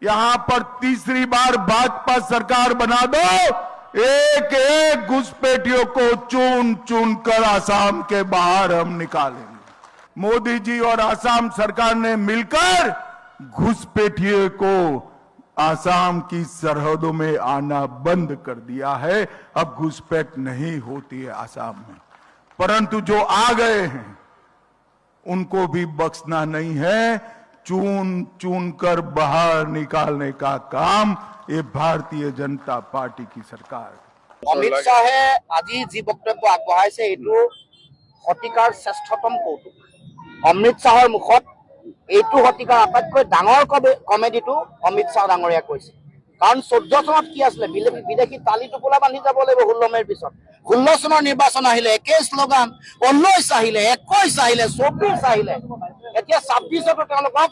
यहां पर तीसरी बार भाजपा सरकार बना दो, एक एक घुसपैठियों को चुन चुन कर आसाम के बाहर हम निकालेंगे। मोदी जी और आसाम सरकार ने मिलकर घुसपैठियों को आसाम की सरहदों में आना बंद कर दिया है। अब घुसपैठ नहीं होती है आसाम में, परंतु जो आ गए हैं उनको भी बख्शना नहीं है। चुन चुन कर बाहर निकालने का काम ये भारतीय जनता पार्टी की सरकार। अमित शाहे আজি जी बक्तव्य আগবঢ়াইছে এইটো শতিকাৰ শ্ৰেষ্ঠতম কৌতুক। অমিত শাহৰ মুখত এইটো শতিকাৰ আটাইতকৈ ডাঙৰ কমেডিটো অমিত শাহ ডাঙৰীয়া কৈছে। কাৰণ 14 চনত কি আছিলে, বিদেশী তালি টোপোলা বান্ধি যাব লাগিব 16 মেৰ পিছত। 16 চনৰ নিৰ্বাচন আহিলে একে শ্লোগান, 19 আহিলে, 21 আহিলে, 24 আহিলে, এতিয়া 26তো তেওঁলোকক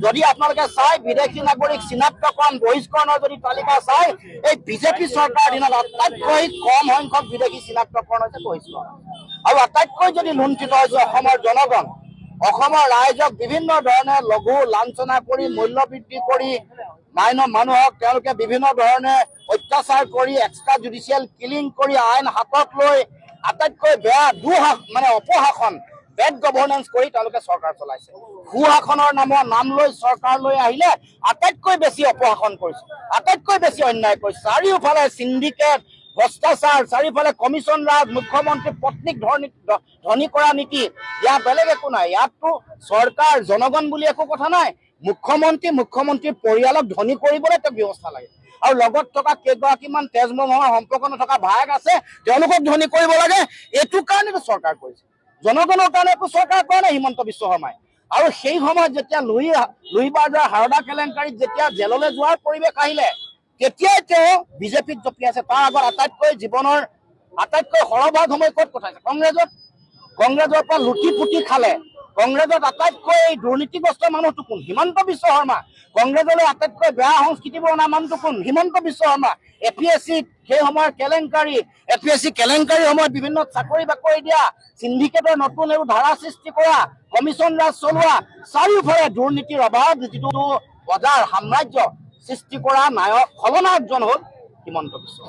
যদি আপোনালোকে চাই বিদেশী নাগৰিক চিনাক্তকৰণ বহিষ্কৰণৰ যদি তালিকা চাই, এই বিজেপি চৰকাৰৰ দিনত আটাইতকৈ কম সংখ্যক বিদেশী চিনাক্তকৰণ হৈছে বহিষ্কৰণ। আৰু আটাইতকৈ যদি লুণ্ঠিত হৈছে অসমৰ জনগণ, অসমৰ ৰাইজক বিভিন্ন ধৰণে লঘু লাঞ্ছনা কৰি মূল্য বৃদ্ধি কৰি মানুহক তেওঁলোকে বিভিন্ন ধৰণে অত্যাচাৰ কৰি এক্সট্ৰা জুডিচিয়েল কিলিং কৰি আইন হাতত লৈ আটাইতকৈ বেয়া অপশাসন বেড গভৰ্নেন্স কৰি তেওঁলোকে চৰকাৰ চলাইছে। সুশাসনৰ নাম লৈ চৰকাৰলৈ আহিলে আটাইতকৈ বেছি অপশাসন কৰিছে, আটাইতকৈ বেছি অন্যায় কৰিছে। চাৰিওফালে সিন্ডিকেট, ভ্ৰষ্টাচাৰ, চাৰিওফালে কমিশ্যন ৰাজ, মুখ্যমন্ত্ৰী পত্নীক ধনী কৰা নীতি, ইয়াত বেলেগ একো নাই। ইয়াততো চৰকাৰ জনগণ বুলি একো কথা নাই। মুখ্যমন্ত্ৰীৰ পৰিয়ালক ধনী কৰিবলৈ তেওঁক ব্যৱস্থা লাগে, আৰু লগত থকা কেইগৰাকীমান তেজমহৰ সম্পৰ্ক নথকা ভায়েক আছে তেওঁলোকক ধনী কৰিব লাগে। এইটো কাৰণেতো চৰকাৰ কৰিছে, জনগণৰ কাৰণে একো চৰকাৰ কৰা নাই হিমন্ত বিশ্ব শৰ্মাই। আৰু সেই সময়ত যেতিয়া লুইবাজাৰ হাৰদা কেলেংকাৰীত যেতিয়া জেললৈ যোৱাৰ পৰিৱেশ আহিলে, তেতিয়াই তেওঁ বিজেপিত জঁপিয়াইছে। তাৰ আগত আটাইতকৈ জীৱনৰ আটাইতকৈ সৰহভাগ সময় ক'ত কটাইছে? কংগ্ৰেছৰ পৰা লুটি পুটি খালে। কংগ্ৰেছত আটাইতকৈ দুৰ্নীতিগ্ৰস্ত মানুহটো কোন? হিমন্ত বিশ্ব শৰ্মা। কংগ্ৰেছলৈ আটাইতকৈ বেয়া সংস্কৃতি বনা মানুহটো কোন? হিমন্ত বিশ্ব শৰ্মা। APSC সেই সময়ৰ কেলেংকাৰী, APSC কেলেংকাৰীৰ সময়ত বিভিন্ন চাকৰি বাকৰি দিয়া, সিন্ডিকেটৰ নতুন এইবোৰ ধাৰা সৃষ্টি কৰা, কমিশ্যন ৰাজ চলোৱা, চাৰিওফালে দুৰ্নীতিৰ অভাৱ, যিটো বজাৰ সাম্ৰাজ্য সৃষ্টি কৰা নায়ক খলনায়কজন হ'ল হিমন্ত বিশ্ব শৰ্মা।